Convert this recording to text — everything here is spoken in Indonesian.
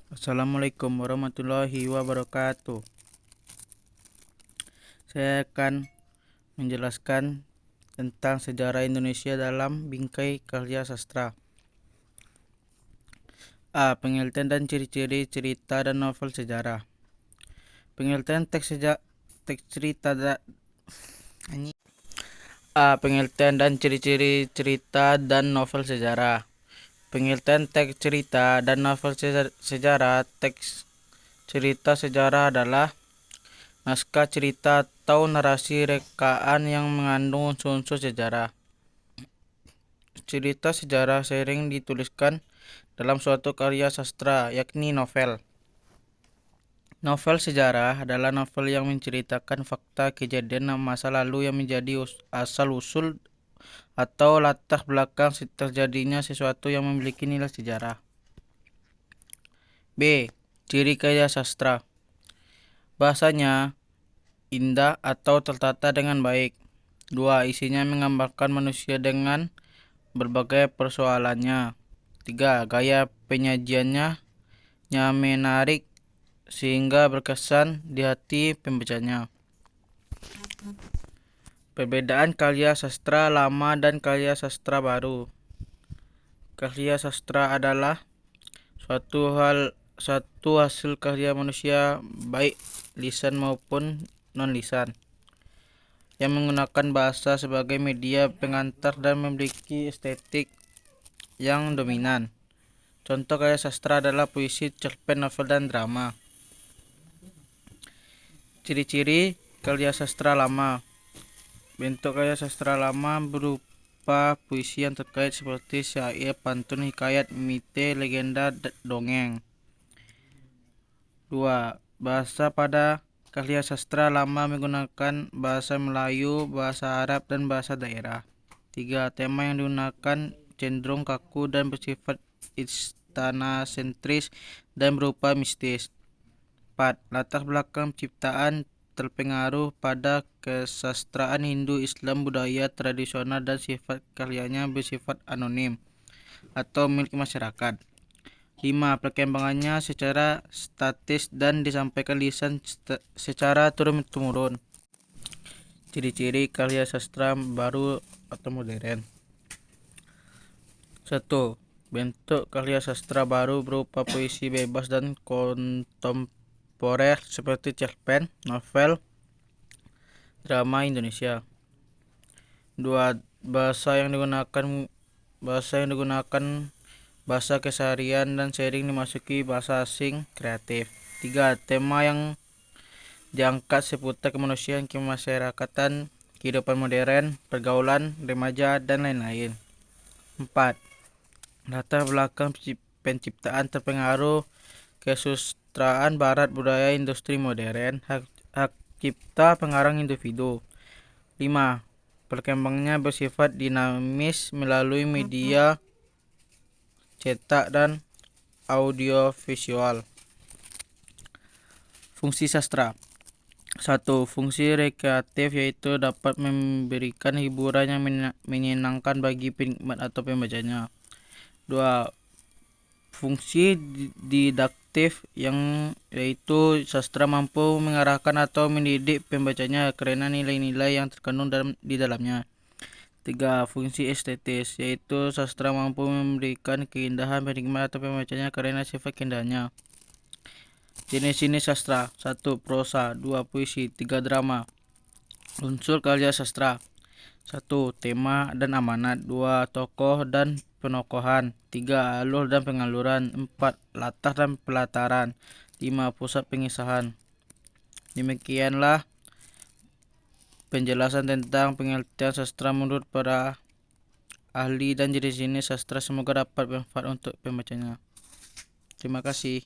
Assalamualaikum warahmatullahi wabarakatuh. Saya akan menjelaskan tentang sejarah Indonesia dalam bingkai karya sastra. A. Pengertian dan ciri-ciri cerita dan novel sejarah. Pengertian teks cerita pengertian dan ciri-ciri cerita dan novel sejarah. Pengertian teks cerita dan novel sejarah. Teks cerita sejarah adalah naskah cerita atau narasi rekaan yang mengandung unsur-unsur sejarah. Cerita sejarah sering dituliskan dalam suatu karya sastra, yakni novel. Novel sejarah adalah novel yang menceritakan fakta kejadian masa lalu yang menjadi asal-usul atau latar belakang terjadinya sesuatu yang memiliki nilai sejarah. B. Ciri karya sastra. Bahasanya indah atau tertata dengan baik. 2. Isinya menggambarkan manusia dengan berbagai persoalannya. 3. Gaya penyajiannya menarik sehingga berkesan di hati pembacanya. Perbedaan karya sastra lama dan karya sastra baru. Karya sastra adalah suatu hasil karya manusia, baik lisan maupun non-lisan, yang menggunakan bahasa sebagai media pengantar dan memiliki estetik yang dominan. Contoh karya sastra adalah puisi, cerpen, novel, dan drama. Ciri-ciri karya sastra lama. Bentuk karya sastra lama berupa puisi yang terkait seperti syair, pantun, hikayat, mite, legenda, dongeng. 2. Bahasa pada karya sastra lama menggunakan bahasa Melayu, bahasa Arab, dan bahasa daerah. 3. Tema yang digunakan cenderung kaku dan bersifat istana sentris dan berupa mistis. 4. Latar belakang ciptaan terpengaruh pada kesastraan Hindu, Islam, budaya tradisional, dan sifat karyanya bersifat anonim atau milik masyarakat. 5. Perkembangannya secara statis dan disampaikan lisan secara turun-temurun. Ciri-ciri karya sastra baru atau modern. 1. Bentuk karya sastra baru berupa puisi bebas dan kontemporer seperti cerpen, novel, drama Indonesia. 2. Bahasa yang digunakan bahasa keseharian dan sering dimasuki bahasa asing kreatif. 3. Tema yang diangkat seputar kemanusiaan, kemasyarakatan, kehidupan modern, pergaulan remaja, dan lain-lain. 4. Latar belakang penciptaan terpengaruh kesusastraan barat, budaya, industri modern, hak cipta pengarang individu. 5. Perkembangannya bersifat dinamis melalui media cetak dan audiovisual. Fungsi sastra. 1. Fungsi rekreatif, yaitu dapat memberikan hiburan yang menyenangkan bagi penikmat atau pembacanya. 2. Fungsi didaktif, yaitu sastra mampu mengarahkan atau mendidik pembacanya karena nilai-nilai yang terkandung di dalamnya. 3. Fungsi estetis, yaitu sastra mampu memberikan keindahan penikmat atau pembacanya karena sifat keindahannya. Jenis-jenis sastra. 1. Prosa. 2. Puisi. 3. Drama. Unsur karya sastra. 1. Tema dan amanat. 2. Tokoh dan penokohan. 3. Alur dan pengaluran. 4. Latar dan pelataran. 5. Pusat pengisahan. Demikianlah penjelasan tentang pengertian sastra menurut para ahli dan jenis-jenis sastra. Semoga dapat bermanfaat untuk pembacanya. Terima kasih.